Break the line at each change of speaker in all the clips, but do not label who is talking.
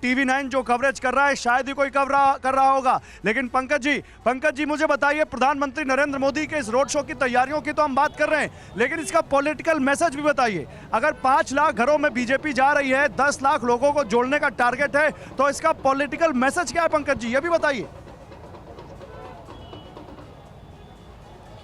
TV9 जो coverage कर रहा है शायद ही कोई कर रहा होगा। लेकिन पंकज जी मुझे बताइए, प्रधानमंत्री नरेंद्र मोदी के इस रोड शो की तैयारियों की तो हम बात कर रहे हैं, लेकिन इसका पॉलिटिकल मैसेज भी बताइए। अगर 5 लाख घरों में बीजेपी जा रही है, 10 लाख लोगों को जोड़ने का टारगेट है, तो इसका पॉलिटिकल मैसेज क्या है पंकज जी, ये भी बताइए।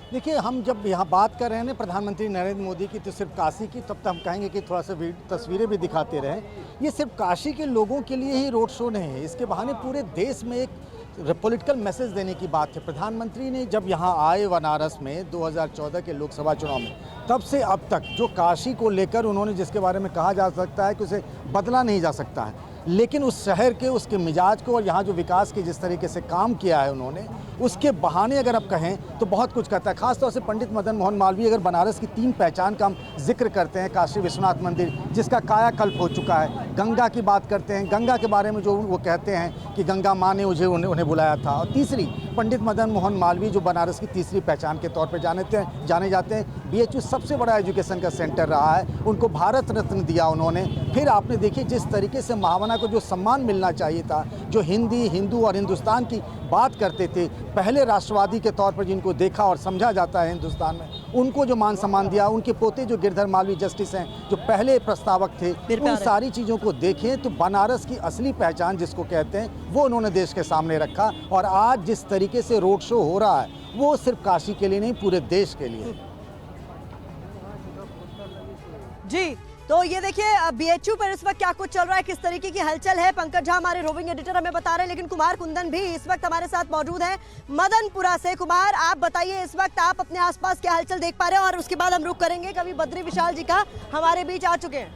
देखिए, हम जब यहाँ बात कर रहे हैं ना प्रधानमंत्री नरेंद्र मोदी की, तो सिर्फ काशी की, तब तक हम कहेंगे कि थोड़ा सा तस्वीरें भी दिखाते रहें। ये सिर्फ काशी के लोगों के लिए ही रोड शो नहीं है, इसके बहाने पूरे देश में एक पॉलिटिकल मैसेज देने की बात है। प्रधानमंत्री ने जब यहाँ आए बनारस में 2014 के लोकसभा चुनाव में, तब से अब तक जो काशी को लेकर उन्होंने, जिसके बारे में कहा जा सकता है कि उसे बदला नहीं जा सकता है, लेकिन उस शहर के, उसके मिजाज को और यहाँ जो विकास के जिस तरीके से काम किया है उन्होंने, उसके बहाने अगर आप कहें तो बहुत कुछ करता है। खासतौर से पंडित मदन मोहन मालवीय, अगर बनारस की 3 पहचान का हम जिक्र करते हैं, काशी विश्वनाथ मंदिर जिसका कायाकल्प हो चुका है, गंगा की बात करते हैं, गंगा के बारे में जो वो कहते हैं कि गंगा माँ ने उन्हें बुलाया था, और तीसरी पंडित मदन मोहन मालवीय जो बनारस की तीसरी पहचान के तौर पर जाने जाते हैं। BHU सबसे बड़ा एजुकेशन का सेंटर रहा है, उनको भारत रत्न दिया उन्होंने। फिर आपने देखिए जिस तरीके से महामना को जो सम्मान मिलना चाहिए था, जो हिंदी, हिंदू और हिंदुस्तान की बात करते थे, पहले राष्ट्रवादी के तौर पर जिनको देखा और समझा जाता है हिंदुस्तान में, उनको जो मान सम्मान दिया, उनके पोते जो गिरधर मालवीय जस्टिस हैं, जो पहले प्रस्तावक थे, उन सारी चीज़ों को देखें तो बनारस की असली पहचान जिसको कहते हैं वो उन्होंने देश के सामने रखा। और आज जिस तरीके से रोड शो हो रहा है वो सिर्फ काशी के लिए नहीं, पूरे देश के लिए।
जी, तो ये देखिए BHU पर इस वक्त क्या कुछ चल रहा है, किस तरीके की हलचल है, पंकज झा हमारे रोविंग एडिटर हमें बता रहे हैं, लेकिन कुमार कुंदन भी इस वक्त हमारे साथ मौजूद है मदनपुरा से। कुमार, आप बताइए इस वक्त आप अपने आसपास क्या हलचल देख पा रहे हैं, और उसके बाद हम रुक करेंगे कवि बद्री विशाल जी का हमारे बीच आ चुके हैं।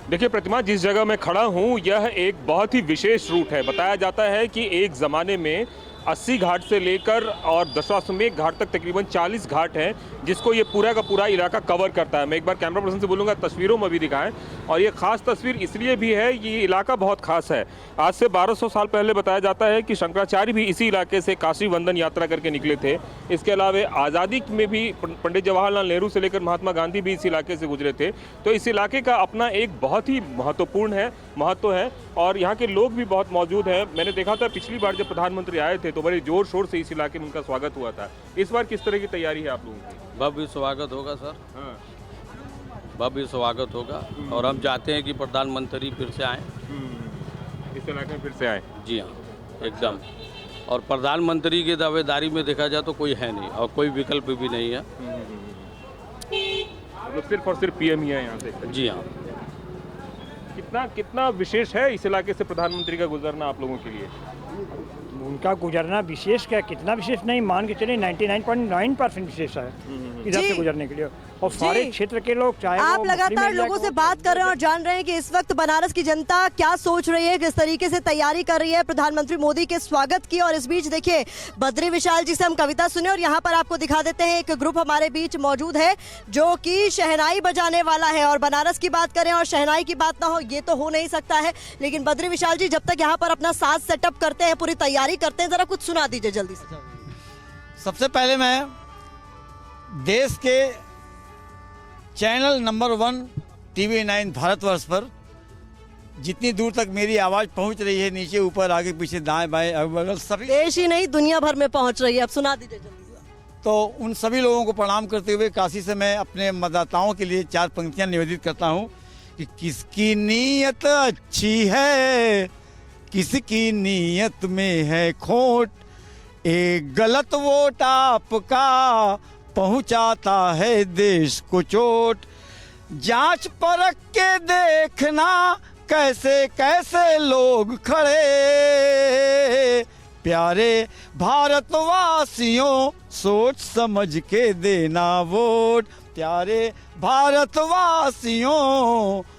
देखिए प्रतिमा, जिस जगह मैं खड़ा हूँ यह एक बहुत ही विशेष रूट है। बताया जाता है कि एक ज़माने में 80 घाट से लेकर और दशाश्वमेध घाट तक तकरीबन 40 घाट हैं, जिसको ये पूरा का पूरा इलाका कवर करता है। मैं एक बार कैमरा पर्सन से बोलूँगा तस्वीरों में भी दिखाएं। और ये खास तस्वीर इसलिए भी है, ये इलाका बहुत खास है। आज से 1200 साल पहले बताया जाता है कि शंकराचार्य भी इसी इलाके से काशी वंदन यात्रा करके निकले थे। इसके अलावा आज़ादी में भी पंडित जवाहरलाल नेहरू से लेकर महात्मा गांधी भी इस इलाके से गुजरे थे। तो इस इलाके का अपना एक बहुत ही महत्व है, और यहाँ के लोग भी बहुत मौजूद हैं। मैंने देखा था पिछली बार जब प्रधानमंत्री आए थे तो बड़े जोर शोर से इस इलाके में उनका स्वागत हुआ था। इस बार किस तरह की तैयारी है आप लोगों की?
भव्य स्वागत होगा सर, भव्य स्वागत होगा, और हम चाहते हैं कि प्रधानमंत्री फिर से आएँ,
इस इलाके में फिर से आए।
जी हाँ, एकदम। और प्रधानमंत्री की दावेदारी में देखा जाए तो कोई है नहीं, और कोई विकल्प भी नहीं है।
मतलब सिर्फ और सिर्फ PM ही है यहाँ से?
जी हाँ।
कितना विशेष है इस इलाके से प्रधानमंत्री का गुजरना आप लोगों के लिए?
उनका गुजरना विशेष क्या, कितना विशेष नहीं, मान के चलिए 99.9% विशेष है इधर से गुजरने के लिए। और सारे क्षेत्र के लोग, चाहे
आप लगातार लोगों से बात कर रहे हैं और जान रहे हैं कि इस वक्त बनारस की जनता क्या सोच रही है, किस तरीके से तैयारी कर रही है प्रधानमंत्री मोदी के स्वागत की। और इस बीच देखिए बद्री विशाल जी से हम कविता सुने, और यहाँ पर आपको दिखा देते हैं एक ग्रुप हमारे बीच मौजूद है जो कि शहनाई बजाने वाला है। और बनारस की बात करें और शहनाई की बात ना हो, ये तो हो नहीं सकता है। लेकिन बद्री विशाल जी जब तक यहाँ पर अपना साथ सेटअप करते हैं, पूरी तैयारी करते हैं, जरा कुछ सुना दीजिए जल्दी से।
सबसे पहले मैं देश के चैनल नंबर 1 TV9 भारतवर्ष पर जितनी दूर तक मेरी आवाज़ पहुंच रही है, नीचे ऊपर आगे पीछे दाएं बाएं अगल बगल सभी,
देश ही नहीं दुनिया भर में पहुंच रही है, अब सुना दीजिए जल्दी से।
तो उन सभी लोगों को प्रणाम करते हुए काशी से मैं अपने मतदाताओं के लिए 4 पंक्तियां निवेदित करता हूं कि किसकी नीयत अच्छी है, किसकी नीयत में है खोट, एक गलत वोट आपका पहुंचाता है देश को चोट, जांच परख के देखना कैसे कैसे लोग खड़े, प्यारे भारतवासियों सोच समझ के देना वोट, प्यारे भारतवासियों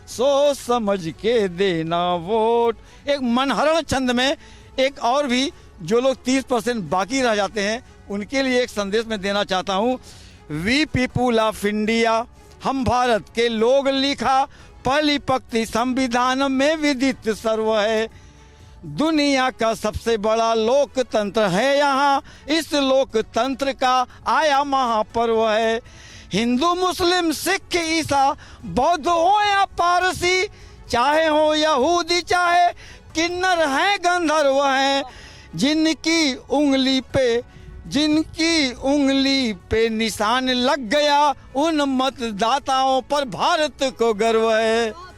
सोच समझ के देना वोट। एक मनहरण छंद में एक और भी जो लोग 30% बाकी रह जाते हैं उनके लिए एक संदेश मैं देना चाहता हूँ। वी पीपुल ऑफ इंडिया, हम भारत के लोग लिखा पहली पंक्ति संविधान में विदित सर्व है, दुनिया का सबसे बड़ा लोकतंत्र है यहाँ, इस लोकतंत्र का आया महापर्व है, हिंदू मुस्लिम सिख ईसा बौद्ध हो या पारसी, चाहे हो यहूदी चाहे किन्नर हैं गंधर्व हैं, जिनकी उंगली पे निशान लग गया, उन मतदाताओं पर भारत को गर्व है।